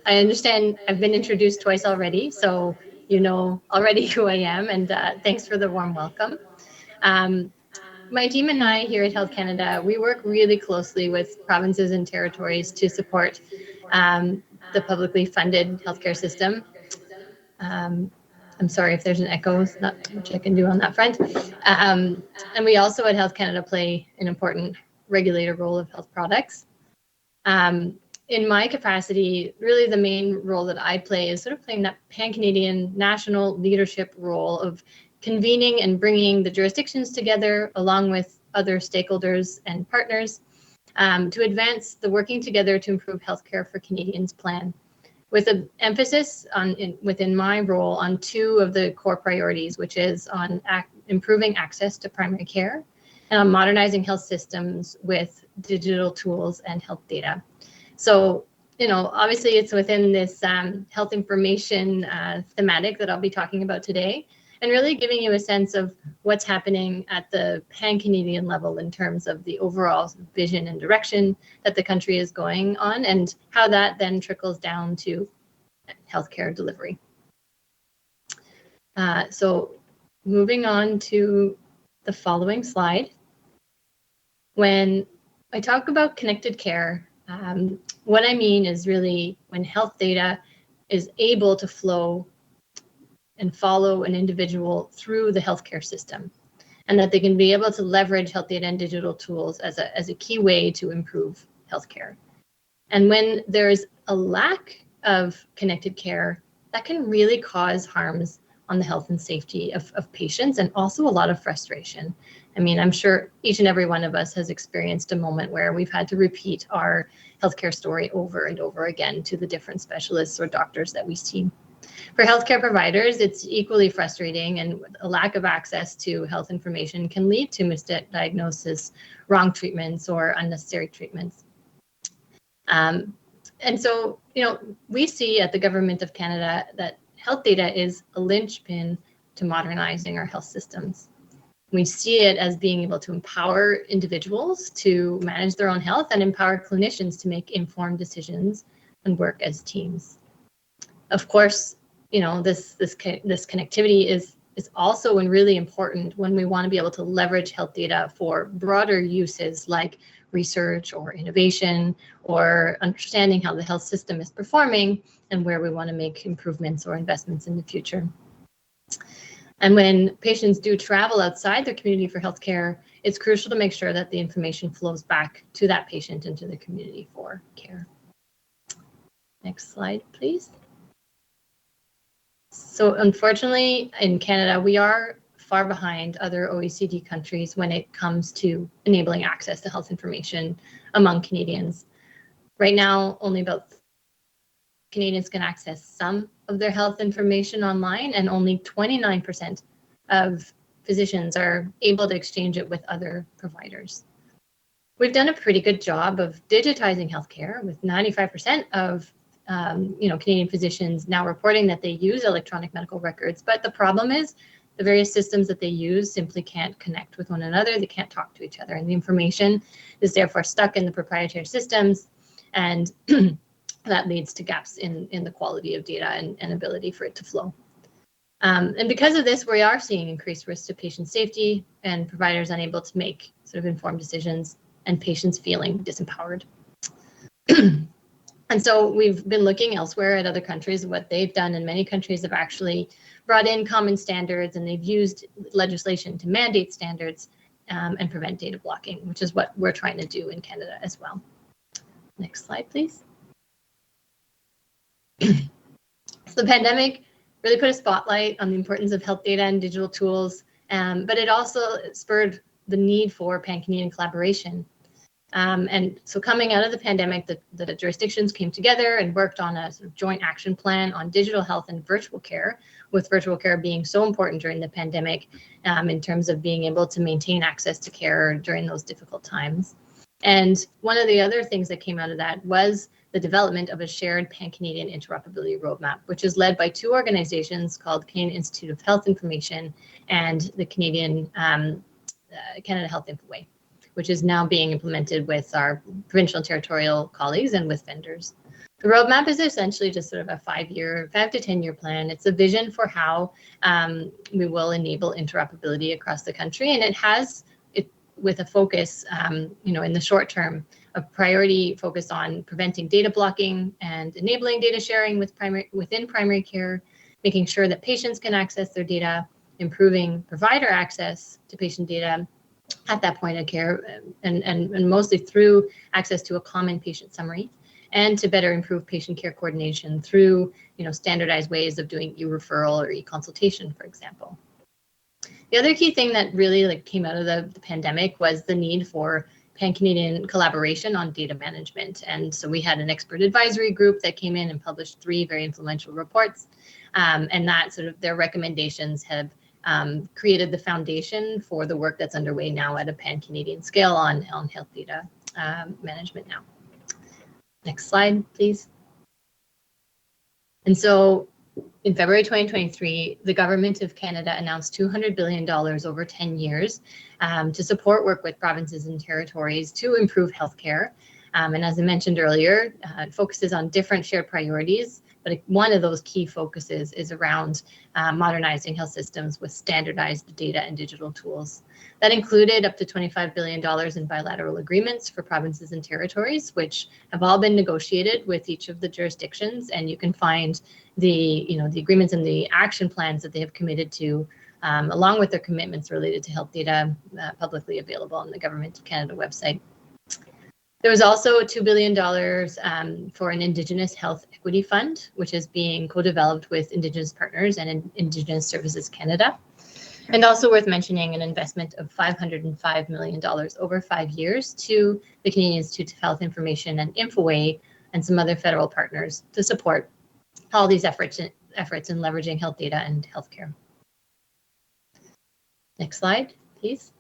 I understand I've been introduced twice already, so you know already who I am, and thanks for the warm welcome. Um, my team and I here at Health Canada, we work really closely with provinces and territories to support the publicly funded healthcare system. Um, I'm sorry if there's an echo, it's not much I can do on that front. And we also at Health Canada play an important regulator role of health products. Um, in my capacity, really the main role that I play is sort of playing that pan-Canadian national leadership role of convening and bringing the jurisdictions together along with other stakeholders and partners to advance the working together to improve healthcare for Canadians plan, with an emphasis on within my role on two of the core priorities, which is on improving access to primary care and on modernizing health systems with digital tools and health data. So, you know, obviously it's within this health information thematic that I'll be talking about today, and really giving you a sense of what's happening at the pan-Canadian level in terms of the overall vision and direction that the country is going on, and how that then trickles down to healthcare delivery. So moving on to the following slide. When I talk about connected care, what I mean is really when health data is able to flow and follow an individual through the healthcare system, and that they can be able to leverage health data and digital tools as a key way to improve healthcare. And when there's a lack of connected care, that can really cause harms on the health and safety of patients, and also a lot of frustration. I mean, I'm sure each and every one of us has experienced a moment where we've had to repeat our healthcare story over and over again to the different specialists or doctors that we see. For healthcare providers, it's equally frustrating, and a lack of access to health information can lead to misdiagnosis, wrong treatments, or unnecessary treatments. And so, you know, we see at the Government of Canada that health data is a linchpin to modernizing our health systems. We see it as being able to empower individuals to manage their own health and empower clinicians to make informed decisions and work as teams. Of course, you know, this connectivity is also really important when we want to be able to leverage health data for broader uses like research or innovation, or understanding how the health system is performing and where we want to make improvements or investments in the future. And when patients do travel outside their community for healthcare, it's crucial to make sure that the information flows back to that patient and to the community for care. Next slide, please. So unfortunately, in Canada, we are far behind other OECD countries when it comes to enabling access to health information among Canadians. Right now, only about Canadians can access some of their health information online, and only 29% of physicians are able to exchange it with other providers. We've done a pretty good job of digitizing healthcare, with 95% of Canadian physicians now reporting that they use electronic medical records. But the problem is the various systems that they use simply can't connect with one another. They can't talk to each other, and the information is therefore stuck in the proprietary systems, and that leads to gaps in the quality of data and ability for it to flow. And because of this, we are seeing increased risks to patient safety and providers unable to make sort of informed decisions, and patients feeling disempowered. And so we've been looking elsewhere at other countries, what they've done, and many countries have actually brought in common standards, and they've used legislation to mandate standards and prevent data blocking, which is what we're trying to do in Canada as well. Next slide, please. So the pandemic really put a spotlight on the importance of health data and digital tools, but it also spurred the need for pan-Canadian collaboration. And so coming out of the pandemic, the jurisdictions came together and worked on a sort of joint action plan on digital health and virtual care, with virtual care being so important during the pandemic in terms of being able to maintain access to care during those difficult times. And one of the other things that came out of that was the development of a shared pan-Canadian interoperability roadmap, which is led by two organizations called Canadian Institute of Health Information and the Canada Health Infoway, which is now being implemented with our provincial and territorial colleagues and with vendors. The roadmap is essentially just sort of a 5 to 10-year plan. It's a vision for how we will enable interoperability across the country, and it has it with a focus, in the short term, a priority focus on preventing data blocking and enabling data sharing within primary care, making sure that patients can access their data, improving provider access to patient data at that point of care, and mostly through access to a common patient summary, and to better improve patient care coordination through standardized ways of doing e-referral or e-consultation, for example. The other key thing that really came out of the pandemic was the need for pan-Canadian collaboration on data management. And so we had an expert advisory group that came in and published 3 very influential reports, and that sort of their recommendations have created the foundation for the work that's underway now at a pan-Canadian scale on health data management now. Next slide, please. And so in February 2023, the Government of Canada announced $200 billion over 10 years to support work with provinces and territories to improve healthcare. And as I mentioned earlier, it focuses on different shared priorities, but one of those key focuses is around modernizing health systems with standardized data and digital tools. That included up to $25 billion in bilateral agreements for provinces and territories, which have all been negotiated with each of the jurisdictions. And you can find the agreements and the action plans that they have committed to, along with their commitments related to health data, publicly available on the Government of Canada website. There was also $2 billion for an Indigenous Health Equity Fund, which is being co-developed with Indigenous partners and Indigenous Services Canada. And also worth mentioning, an investment of $505 million over 5 years to the Canadian Institute of Health Information and Infoway and some other federal partners to support all these efforts in leveraging health data and healthcare. Next slide, please.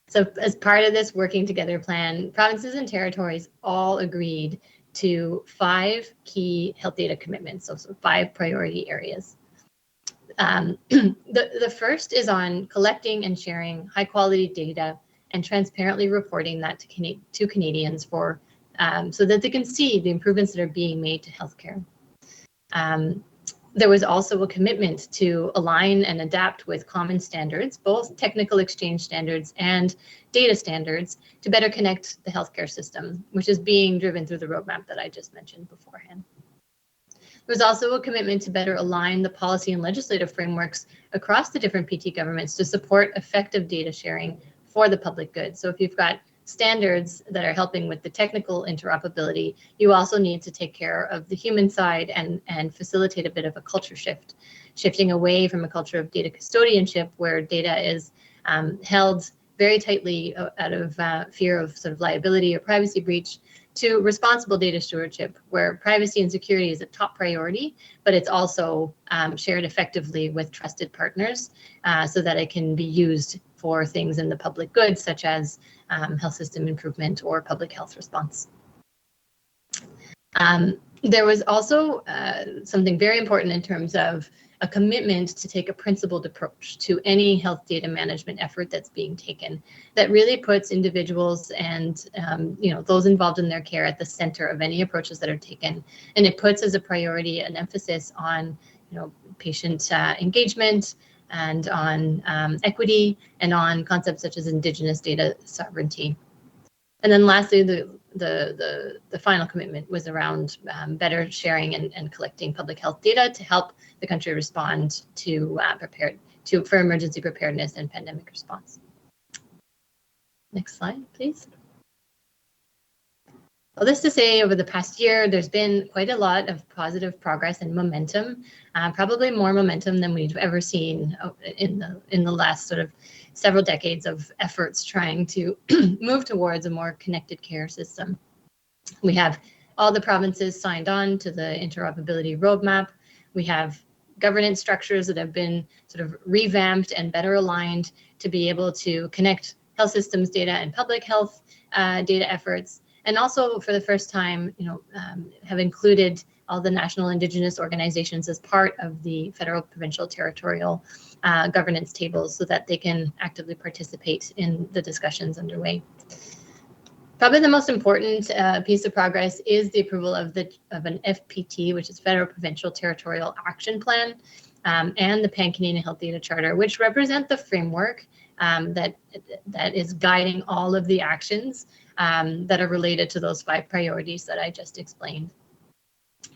So as part of this working together plan, provinces and territories all agreed to 5 key health data commitments, so 5 priority areas. The first is on collecting and sharing high quality data and transparently reporting that to Canadians so that they can see the improvements that are being made to healthcare. There was also a commitment to align and adapt with common standards, both technical exchange standards and data standards, to better connect the healthcare system, which is being driven through the roadmap that I just mentioned beforehand. There was also a commitment to better align the policy and legislative frameworks across the different PT governments to support effective data sharing for the public good. So if you've got standards that are helping with the technical interoperability, you also need to take care of the human side and facilitate a bit of a culture shift, shifting away from a culture of data custodianship where data is held very tightly out of fear of sort of liability or privacy breach, to responsible data stewardship where privacy and security is a top priority, but it's also shared effectively with trusted partners so that it can be used for things in the public good, such as health system improvement or public health response. There was also something very important in terms of a commitment to take a principled approach to any health data management effort that's being taken that really puts individuals and those involved in their care at the center of any approaches that are taken. And it puts as a priority an emphasis on patient engagement and on equity and on concepts such as Indigenous data sovereignty. And then lastly, the final commitment was around better sharing and collecting public health data to help the country respond for emergency preparedness and pandemic response. Next slide, please. All this to say, over the past year, there's been quite a lot of positive progress and momentum, probably more momentum than we've ever seen in the last sort of several decades of efforts trying to move towards a more connected care system. We have all the provinces signed on to the interoperability roadmap. We have governance structures that have been sort of revamped and better aligned to be able to connect health systems data and public health data efforts. And also, for the first time, have included all the national Indigenous organizations as part of the Federal-Provincial-Territorial governance tables so that they can actively participate in the discussions underway. Probably the most important piece of progress is the approval of an FPT, which is Federal-Provincial-Territorial Action Plan, and the Pan-Canadian Health Data Charter, which represent the framework that is guiding all of the actions that are related to those 5 priorities that I just explained.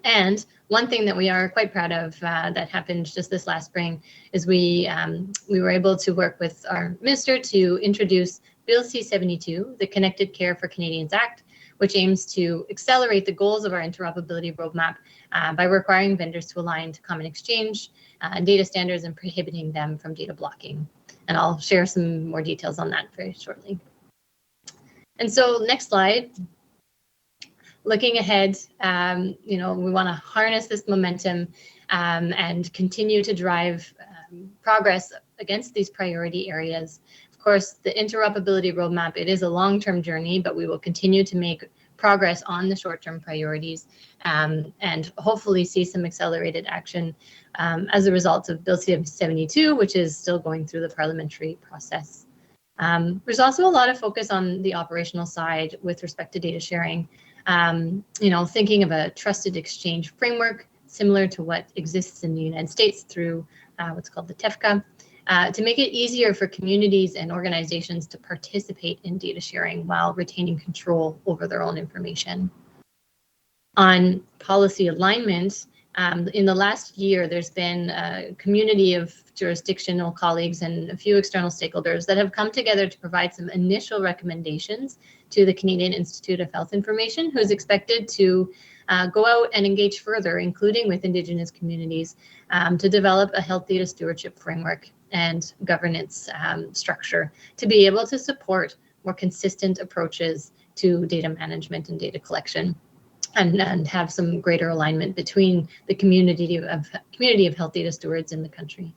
And one thing that we are quite proud of that happened just this last spring is we were able to work with our minister to introduce Bill C-72, the Connected Care for Canadians Act, which aims to accelerate the goals of our interoperability roadmap by requiring vendors to align to common exchange data standards and prohibiting them from data blocking. And I'll share some more details on that very shortly. And so next slide. Looking ahead, we want to harness this momentum and continue to drive progress against these priority areas. Of course, the interoperability roadmap, it is a long-term journey, but we will continue to make progress on the short-term priorities and hopefully see some accelerated action as a result of Bill C-72, which is still going through the parliamentary process. There's also a lot of focus on the operational side with respect to data sharing. Thinking of a trusted exchange framework similar to what exists in the United States through what's called the TEFCA, to make it easier for communities and organizations to participate in data sharing while retaining control over their own information. On policy alignment, in the last year, there's been a community of jurisdictional colleagues and a few external stakeholders that have come together to provide some initial recommendations to the Canadian Institute of Health Information, who is expected to go out and engage further, including with Indigenous communities, to develop a health data stewardship framework and governance structure to be able to support more consistent approaches to data management and data collection. And have some greater alignment between the community of health data stewards in the country.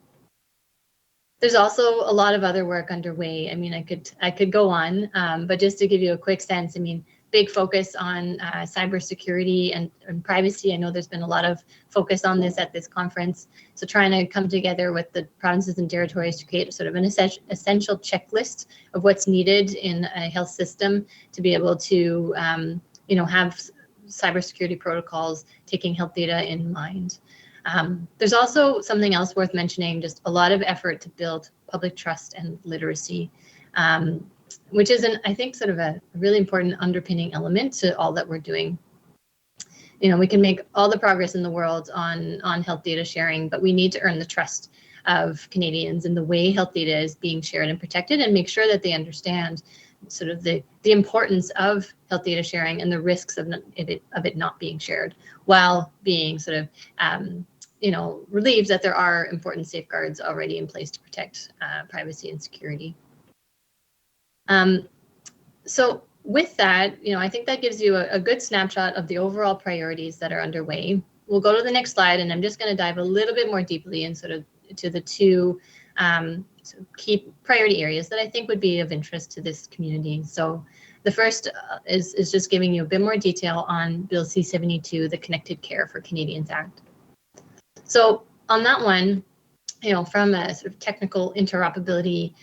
There's also a lot of other work underway. I mean, I could go on, but just to give you a quick sense, I mean, big focus on cybersecurity and privacy. I know there's been a lot of focus on this at this conference. So trying to come together with the provinces and territories to create sort of an essential checklist of what's needed in a health system to be able to, have cybersecurity protocols taking health data in mind. There's also something else worth mentioning, just a lot of effort to build public trust and literacy, which is, I think, sort of a really important underpinning element to all that we're doing. We can make all the progress in the world on health data sharing, but we need to earn the trust of Canadians in the way health data is being shared and protected, and make sure that they understand sort of the importance of health data sharing and the risks of it not being shared, while being sort of relieved that there are important safeguards already in place to protect privacy and security. So with that, I think that gives you a good snapshot of the overall priorities that are underway. We'll go to the next slide, and I'm just going to dive a little bit more deeply in sort of to the two key priority areas that I think would be of interest to this community. So the first is just giving you a bit more detail on Bill C-72, the Connected Care for Canadians Act. So on that one, from a sort of technical interoperability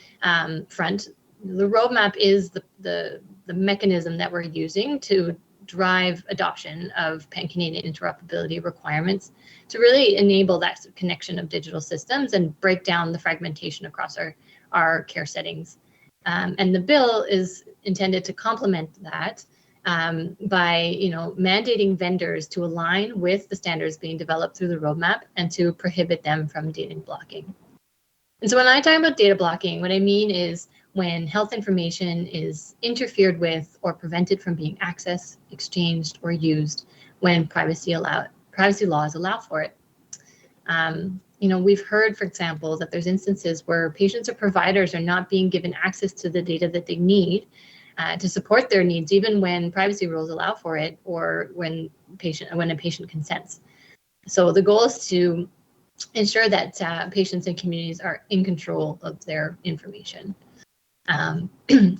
front, the roadmap is the mechanism that we're using to drive adoption of Pan-Canadian interoperability requirements to really enable that connection of digital systems and break down the fragmentation across our care settings. And the bill is intended to complement that by mandating vendors to align with the standards being developed through the roadmap and to prohibit them from data blocking. And so when I talk about data blocking, what I mean is when health information is interfered with or prevented from being accessed, exchanged, or used when privacy laws allow for it. We've heard, for example, that there's instances where patients or providers are not being given access to the data that they need to support their needs, even when privacy rules allow for it, or when a patient consents. So the goal is to ensure that patients and communities are in control of their information. And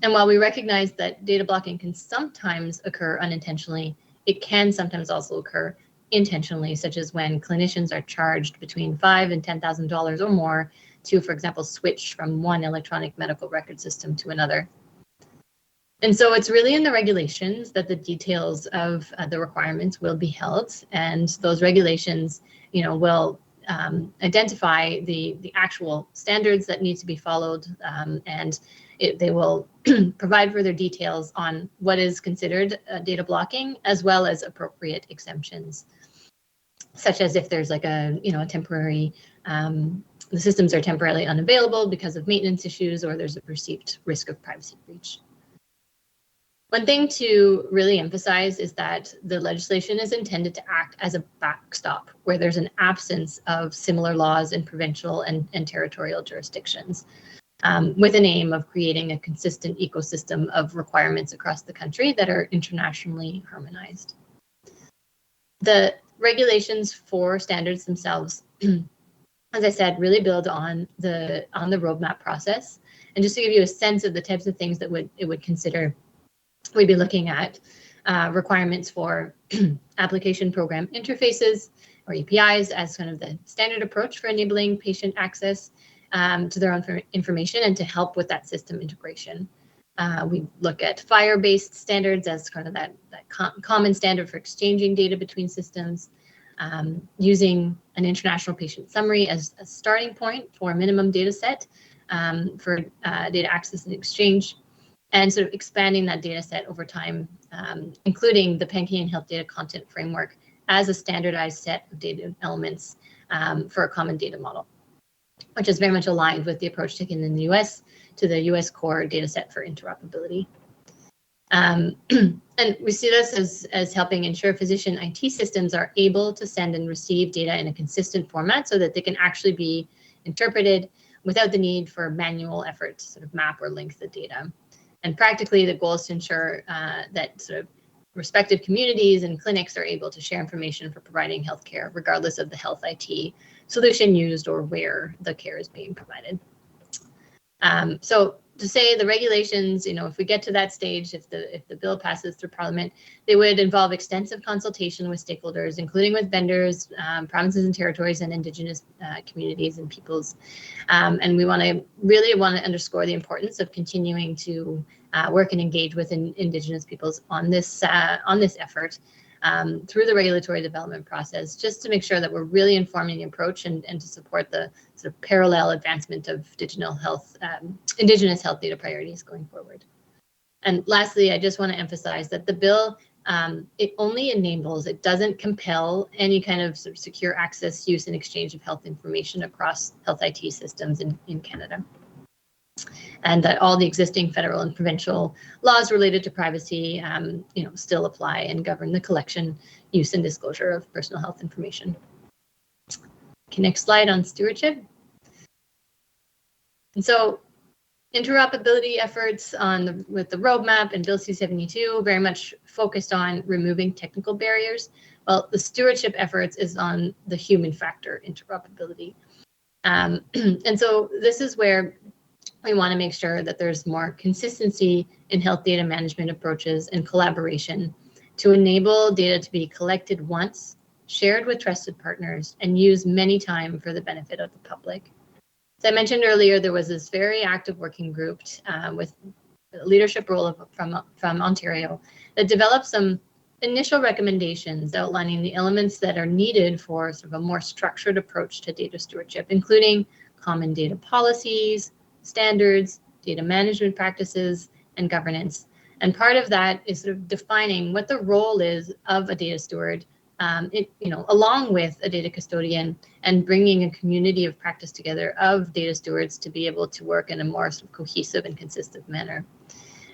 while we recognize that data blocking can sometimes occur unintentionally, it can sometimes also occur intentionally, such as when clinicians are charged between $5,000 and $10,000 or more to, for example, switch from one electronic medical record system to another. And so it's really in the regulations that the details of the requirements will be held, and those regulations, will identify the actual standards that need to be followed, and they will provide further details on what is considered data blocking, as well as appropriate exemptions, such as if there's like a temporary the systems are temporarily unavailable because of maintenance issues, or there's a perceived risk of privacy breach. One thing to really emphasize is that the legislation is intended to act as a backstop where there's an absence of similar laws in provincial and territorial jurisdictions, with an aim of creating a consistent ecosystem of requirements across the country that are internationally harmonized. The regulations for standards themselves, as I said, really build on the roadmap process. And just to give you a sense of the types of things that it would consider, we'd be looking at requirements for application program interfaces, or APIs, as kind of the standard approach for enabling patient access to their own information and to help with that system integration. We look at FHIR-based standards as kind of that common standard for exchanging data between systems, using an international patient summary as a starting point for a minimum data set for data access and exchange, and sort of expanding that data set over time, including the Pan-Canadian Health Data Content Framework as a standardized set of data elements for a common data model, which is very much aligned with the approach taken in the US to the US core data set for interoperability. And we see this as helping ensure physician IT systems are able to send and receive data in a consistent format so that they can actually be interpreted without the need for manual effort to sort of map or link the data. And practically, the goal is to ensure that sort of respective communities and clinics are able to share information for providing healthcare, regardless of the health IT solution used or where the care is being provided. So to say the regulations, if we get to that stage, if the bill passes through Parliament, they would involve extensive consultation with stakeholders, including with vendors, provinces and territories, and Indigenous communities and peoples. And we really want to underscore the importance of continuing to work and engage with Indigenous peoples on this effort through the regulatory development process, just to make sure that we're really informing the approach and to support the sort of parallel advancement of Indigenous health data priorities going forward. And lastly, I just want to emphasize that the bill, it only enables, it doesn't compel any kind of sort of secure access, use, and exchange of health information across health IT systems in Canada. And that all the existing federal and provincial laws related to privacy, still apply and govern the collection, use, and disclosure of personal health information. Okay, next slide on stewardship. And so, interoperability efforts with the roadmap and Bill C-72 very much focused on removing technical barriers. Well, the stewardship efforts is on the human factor interoperability. And so this is where we want to make sure that there's more consistency in health data management approaches and collaboration to enable data to be collected once, shared with trusted partners, and used many times for the benefit of the public. As I mentioned earlier, there was this very active working group with a leadership role from Ontario that developed some initial recommendations outlining the elements that are needed for sort of a more structured approach to data stewardship, including common data policies, standards, data management practices, and governance. And part of that is sort of defining what the role is of a data steward, along with a data custodian, and bringing a community of practice together of data stewards to be able to work in a more sort of cohesive and consistent manner.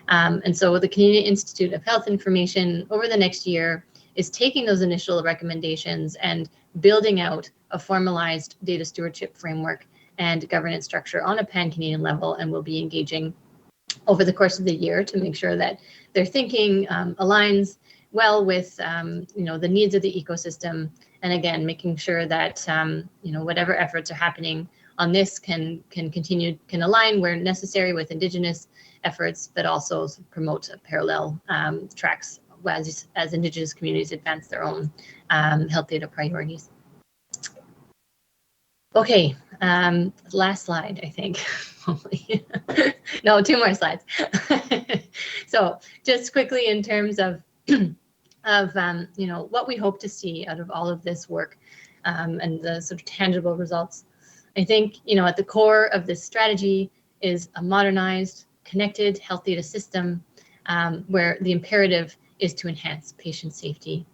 And so the Canadian Institute of Health Information over the next year is taking those initial recommendations and building out a formalized data stewardship framework and governance structure on a pan-Canadian level, and will be engaging over the course of the year to make sure that their thinking aligns well with the needs of the ecosystem, and again making sure that whatever efforts are happening on this can align where necessary with Indigenous efforts, but also promote parallel tracks as Indigenous communities advance their own health data priorities. Okay, last slide, I think. hopefully. No, 2 more slides. So just quickly in terms of what we hope to see out of all of this work and the sort of tangible results. I think, at the core of this strategy is a modernized, connected health data system where the imperative is to enhance patient safety.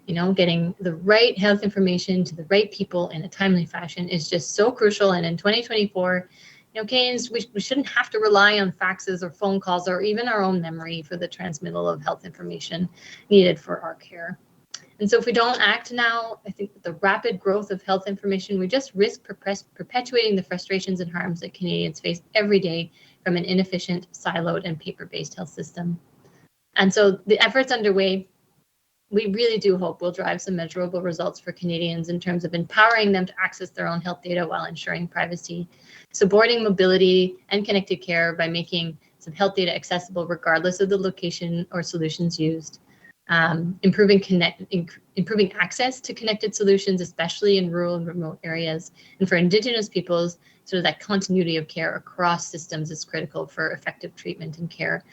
Getting the right health information to the right people in a timely fashion is just so crucial. And in 2024, Canadians, we shouldn't have to rely on faxes or phone calls or even our own memory for the transmittal of health information needed for our care. And so if we don't act now, I think with the rapid growth of health information, we just risk perpetuating the frustrations and harms that Canadians face every day from an inefficient, siloed, and paper-based health system. And so the efforts underway, we really do hope will drive some measurable results for Canadians in terms of empowering them to access their own health data while ensuring privacy, supporting mobility and connected care by making some health data accessible regardless of the location or solutions used, improving access to connected solutions, especially in rural and remote areas. And for Indigenous peoples, sort of that continuity of care across systems is critical for effective treatment and care.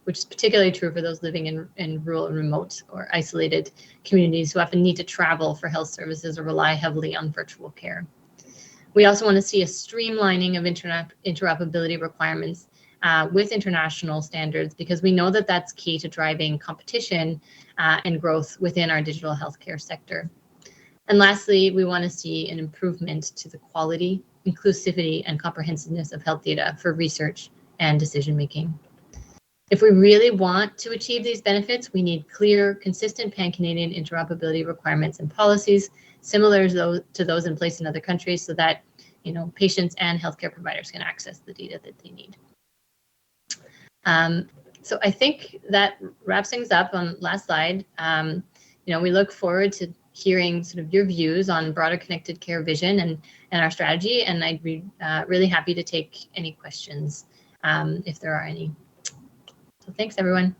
Which is particularly true for those living in rural and remote or isolated communities who often need to travel for health services or rely heavily on virtual care. We also want to see a streamlining of interoperability requirements with international standards, because we know that that's key to driving competition and growth within our digital healthcare sector. And lastly, we want to see an improvement to the quality, inclusivity, and comprehensiveness of health data for research and decision-making. If we really want to achieve these benefits, we need clear, consistent pan-Canadian interoperability requirements and policies similar to those in place in other countries, so that patients and healthcare providers can access the data that they need. So I think that wraps things up. On last slide, we look forward to hearing sort of your views on broader connected care vision and our strategy, and I'd be really happy to take any questions if there are any. So thanks, everyone.